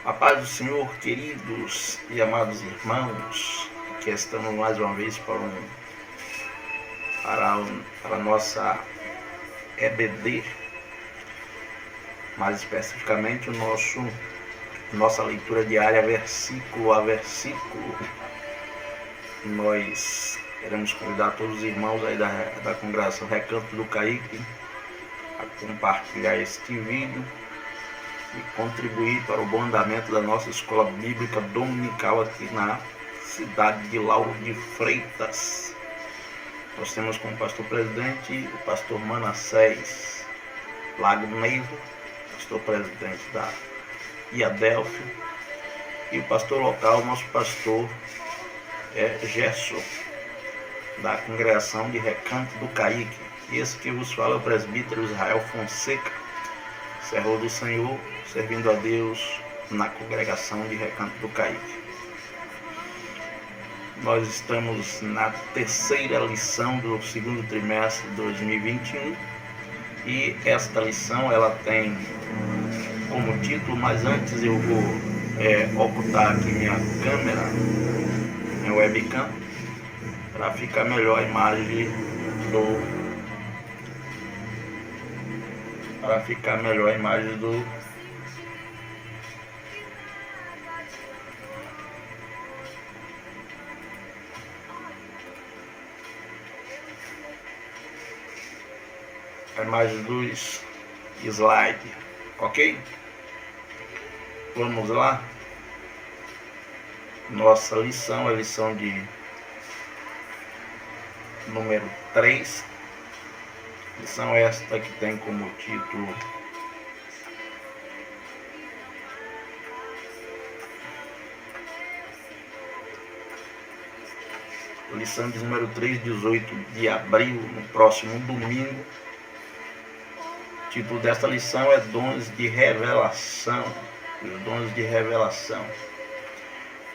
A paz do Senhor, queridos e amados irmãos, que estamos mais uma vez para a nossa EBD, mais especificamente nossa leitura diária, versículo a versículo. Nós queremos convidar todos os irmãos aí da congregação Recanto do Caíque a compartilhar este vídeo e contribuir para o bom andamento da nossa escola bíblica dominical aqui na cidade de Lauro de Freitas. Nós temos como pastor presidente o pastor Manassés Lago Neivo, pastor presidente da Iadelfo, e o pastor local, nosso pastor Gerson, da congregação de Recanto do Caíque. E esse que vos fala é o presbítero Israel Fonseca, servo do Senhor, servindo a Deus na congregação de Recanto do Caíque. Nós estamos na terceira lição do segundo trimestre de 2021 e esta lição ela tem como título, mas antes eu vou ocultar aqui minha câmera, minha webcam, para ficar melhor a imagem do a imagem dos slides, ok? Vamos lá. Nossa lição é a lição de número 3. Lição esta que tem como título lição de número 3, 18 de abril, no próximo domingo. O título desta lição é Dons de Revelação. Os dons de revelação.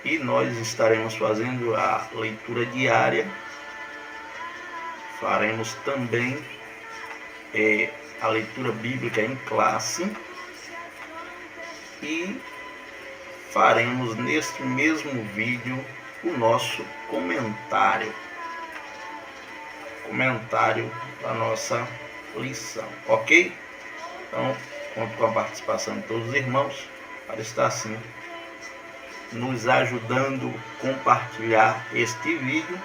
E nós estaremos fazendo a leitura diária. Faremos também a leitura bíblica em classe. E faremos neste mesmo vídeo o nosso comentário da nossa lição, ok? Então, conto com a participação de todos os irmãos para estar assim nos ajudando a compartilhar este vídeo.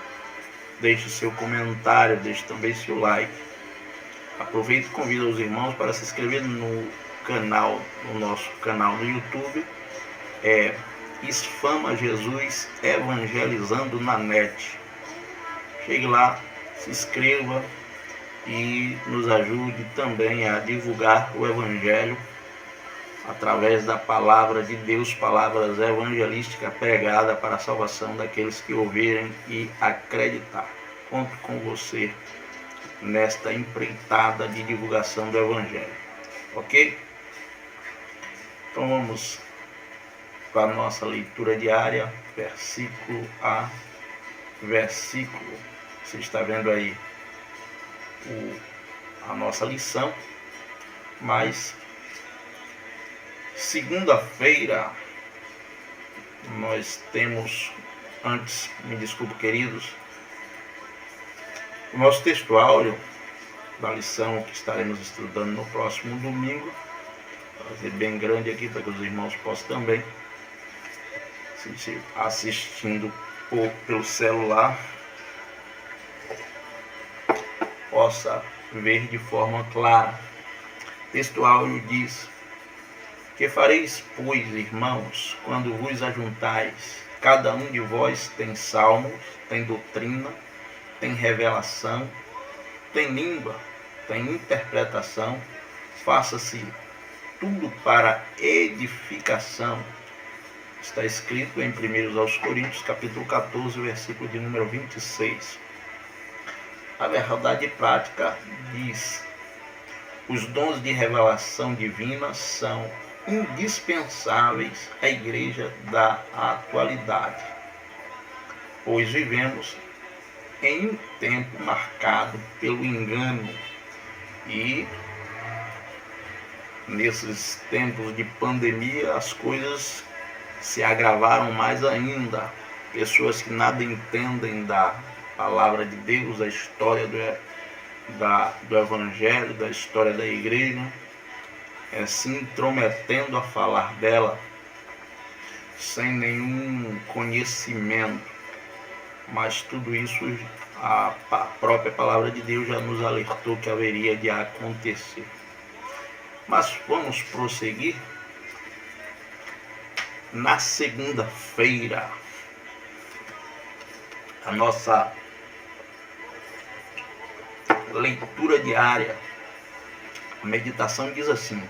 Deixe seu comentário, deixe também seu like. Aproveite e convido os irmãos para se inscrever no nosso canal no YouTube, Esfama Jesus Evangelizando na Net. Chegue lá, se inscreva e nos ajude também a divulgar o Evangelho através da palavra de Deus, palavras evangelísticas pregadas para a salvação daqueles que ouvirem e acreditar. Conto com você nesta empreitada de divulgação do Evangelho, ok? Então vamos para a nossa leitura diária, versículo a versículo. Você está vendo aí a nossa lição, mas segunda-feira nós temos, antes, me desculpe queridos, o nosso texto áureo da lição que estaremos estudando no próximo domingo. Vou fazer bem grande aqui para que os irmãos possam também, assistindo pelo celular, possa ver de forma clara. O texto áureo diz: Que fareis, pois, irmãos, quando vos ajuntais? Cada um de vós tem salmos, tem doutrina, tem revelação, tem língua, tem interpretação. Faça-se tudo para edificação. Está escrito em 1 Coríntios, capítulo 14, versículo de número 26. A verdade prática diz: os dons de revelação divina são indispensáveis à igreja da atualidade, pois vivemos em um tempo marcado pelo engano e nesses tempos de pandemia as coisas se agravaram mais ainda. Pessoas que nada entendem da palavra de Deus, da história do Evangelho, da história da igreja, se intrometendo a falar dela sem nenhum conhecimento. Mas tudo isso a própria palavra de Deus já nos alertou que haveria de acontecer. Mas vamos prosseguir. Na segunda-feira, a nossa leitura diária, a meditação diz assim: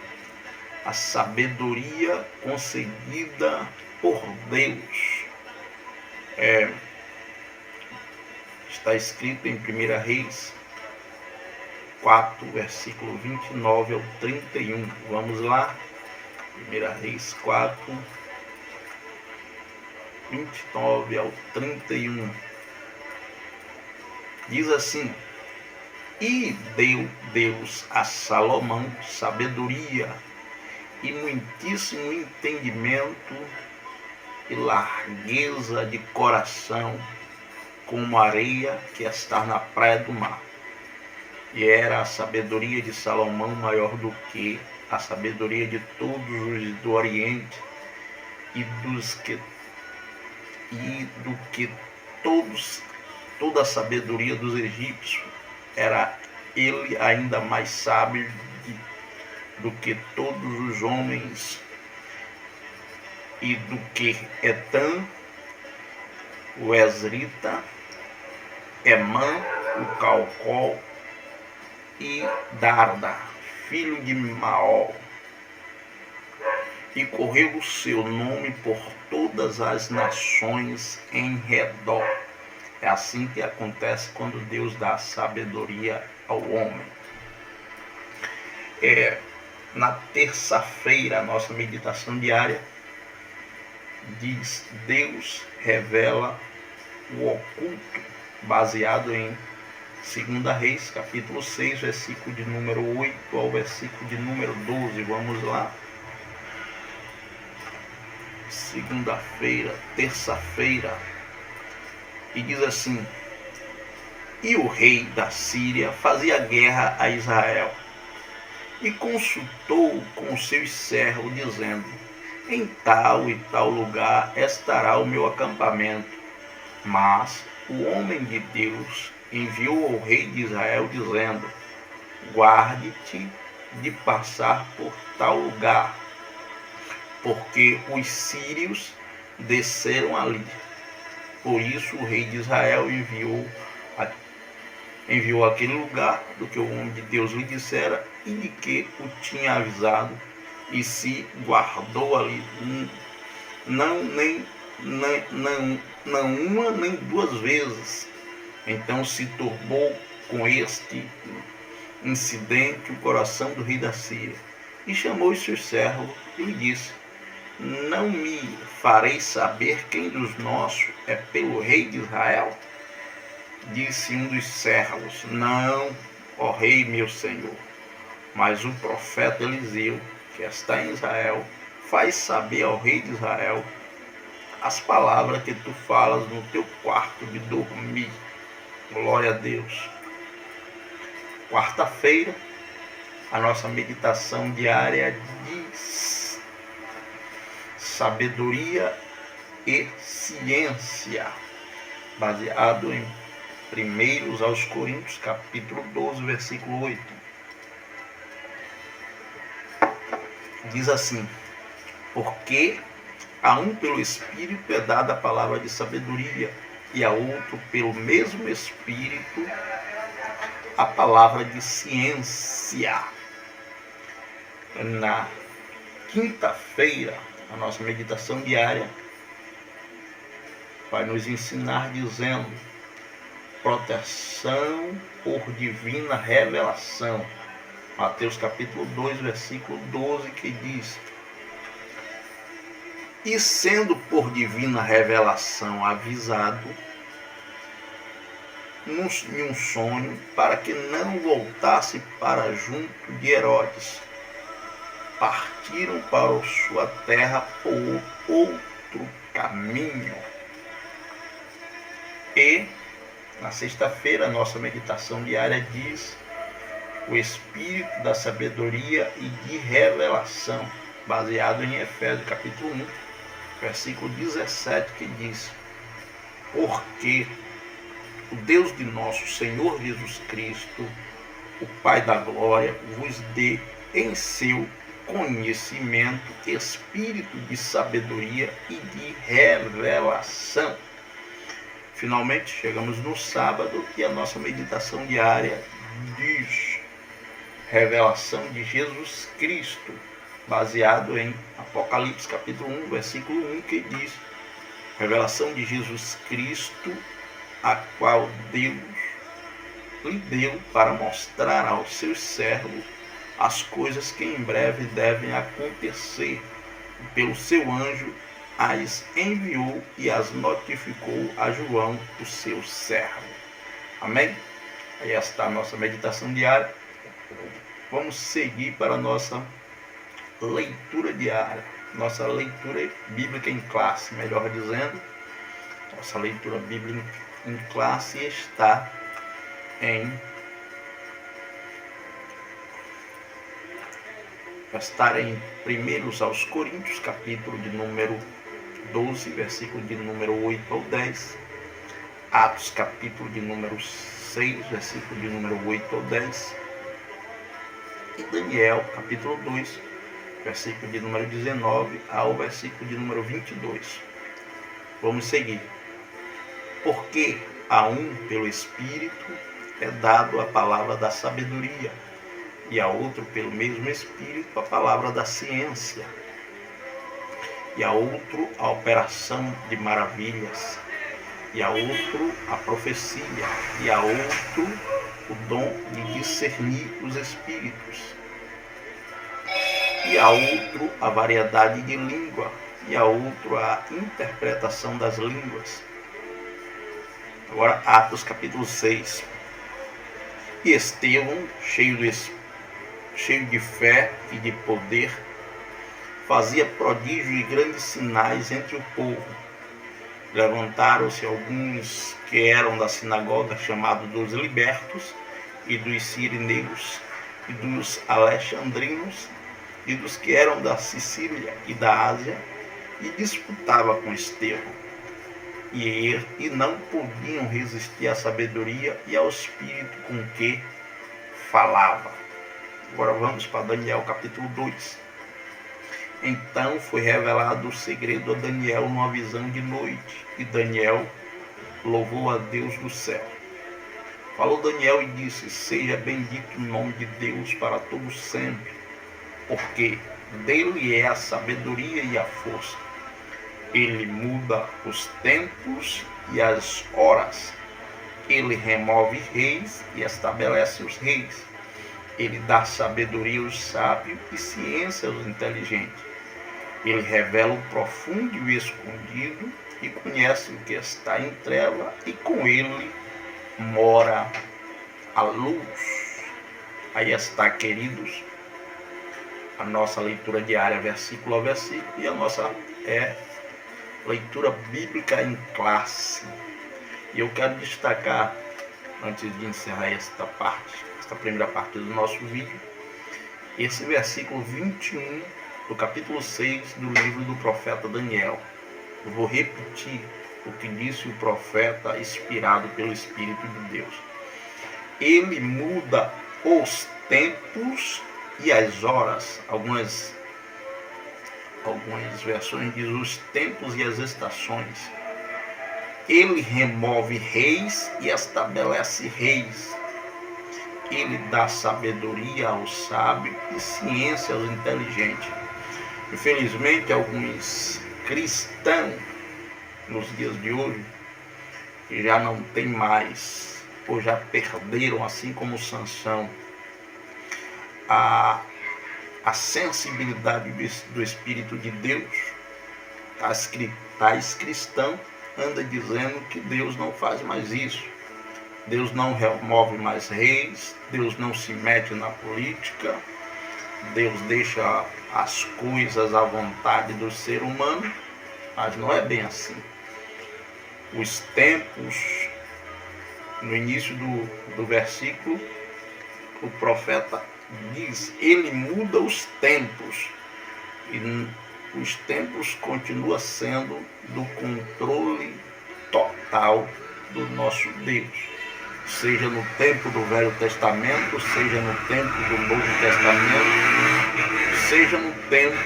a sabedoria concedida por Deus. Está escrito em 1 Reis 4, versículo 29 ao 31. Vamos lá. 1 Reis 4, 29 ao 31. Diz assim: e deu Deus a Salomão sabedoria e muitíssimo entendimento e largueza de coração, como a areia que está na praia do mar. E era a sabedoria de Salomão maior do que a sabedoria de todos os do Oriente e do que toda a sabedoria dos egípcios. Era ele ainda mais sábio do que todos os homens, e do que Etã, o Ezrita, Emã, o Calcol, e Darda, filho de Maol. E correu o seu nome por todas as nações em redor. É assim que acontece quando Deus dá sabedoria ao homem. Na terça-feira, a nossa meditação diária diz: Deus revela o oculto, baseado em 2 Reis, capítulo 6, versículo de número 8 ao versículo de número 12. Vamos lá. Segunda-feira, terça-feira. E diz assim: e o rei da Síria fazia guerra a Israel, e consultou com os seus servos, dizendo: em tal e tal lugar estará o meu acampamento. Mas o homem de Deus enviou ao rei de Israel, dizendo: guarde-te de passar por tal lugar, porque os sírios desceram ali. Por isso o rei de Israel enviou aquele lugar do que o homem de Deus lhe dissera e de que o tinha avisado, e se guardou ali, não uma nem duas vezes. Então se turbou com este incidente o coração do rei da Síria, e chamou os seus servos e lhe disse: não me fareis saber quem dos nossos é pelo rei de Israel? Disse um dos servos: não, ó rei meu senhor, mas o profeta Eliseu, que está em Israel, faz saber ao rei de Israel as palavras que tu falas no teu quarto de dormir. Glória a Deus. Quarta-feira, a nossa meditação diária diz: sabedoria e ciência, baseado em 1 aos Coríntios, capítulo 12, versículo 8. Diz assim: porque a um pelo Espírito é dada a palavra de sabedoria, e a outro pelo mesmo Espírito a palavra de ciência. Na quinta-feira, a nossa meditação diária vai nos ensinar dizendo: proteção por divina revelação. Mateus capítulo 2, versículo 12, que diz: e sendo por divina revelação avisado em um sonho, para que não voltasse para junto de Herodes, partiram para sua terra outro caminho. E na sexta-feira, a nossa meditação diária diz: o espírito da sabedoria e de revelação, baseado em Efésios capítulo 1, versículo 17, que diz: porque o Deus de nosso Senhor Jesus Cristo, o Pai da glória, vos dê em seu conhecimento espírito de sabedoria e de revelação. Finalmente chegamos no sábado e a nossa meditação diária diz: revelação de Jesus Cristo, baseado em Apocalipse capítulo 1, versículo 1, que diz: revelação de Jesus Cristo, a qual Deus lhe deu para mostrar aos seus servos as coisas que em breve devem acontecer. Pelo seu anjo as enviou e as notificou a João, o seu servo. Amém? Aí está a nossa meditação diária. Vamos seguir para a nossa leitura diária, nossa leitura bíblica em classe, melhor dizendo. Nossa leitura bíblica em classe está em em 1 aos Coríntios, capítulo de número 12, versículo de número 8 ao 10, Atos, capítulo de número 6, versículo de número 8 ao 10, e Daniel, capítulo 2, versículo de número 19 ao versículo de número 22. Vamos seguir. Porque a um, pelo Espírito, é dado a palavra da sabedoria, e a outro, pelo mesmo Espírito, a palavra da ciência, e a outro, a operação de maravilhas, e a outro, a profecia, e a outro, o dom de discernir os espíritos, e a outro, a variedade de língua, e a outro, a interpretação das línguas. Agora, Atos capítulo 6. E Estevão, cheio de fé e de poder, fazia prodígios e grandes sinais entre o povo. Levantaram-se alguns que eram da sinagoga, chamados dos libertos, e dos sirineus, e dos alexandrinos, e dos que eram da Sicília e da Ásia, e disputava com Estevão. E não podiam resistir à sabedoria e ao espírito com que falava. Agora vamos para Daniel capítulo 2. Então foi revelado o segredo a Daniel numa visão de noite, e Daniel louvou a Deus do céu. Falou Daniel e disse: seja bendito o nome de Deus para todos sempre, porque dele é a sabedoria e a força. Ele muda os tempos e as horas. Ele remove reis e estabelece os reis. Ele dá sabedoria aos sábios e ciência aos inteligentes. Ele revela o profundo e o escondido e conhece o que está em treva, e com ele mora a luz. Aí está, queridos, a nossa leitura diária, versículo a versículo, e a nossa leitura bíblica em classe. E eu quero destacar, antes de encerrar esta primeira parte do nosso vídeo, esse versículo 21 do capítulo 6 do livro do profeta Daniel. Eu vou repetir o que disse o profeta inspirado pelo Espírito de Deus. Ele muda os tempos e as horas. Algumas versões dizem os tempos e as estações. Ele remove reis e estabelece reis. Ele dá sabedoria aos sábios e ciência aos inteligentes. Infelizmente, alguns cristãos nos dias de hoje já não tem mais, ou já perderam, assim como Sansão, a sensibilidade do Espírito de Deus. Tais cristão anda dizendo que Deus não faz mais isso. Deus não remove mais reis, Deus não se mete na política, Deus deixa as coisas à vontade do ser humano, Mas não é bem assim. Os tempos, no início do versículo, o profeta diz, ele muda os tempos. E os tempos continuam sendo do controle total do nosso Deus. Seja no tempo do Velho Testamento, seja no tempo do Novo Testamento, seja no tempo,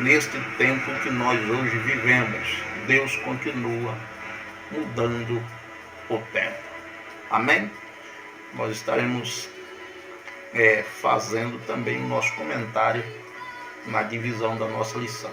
neste tempo que nós hoje vivemos. Deus continua mudando o tempo. Amém? Nós estaremos fazendo também o nosso comentário na divisão da nossa lição.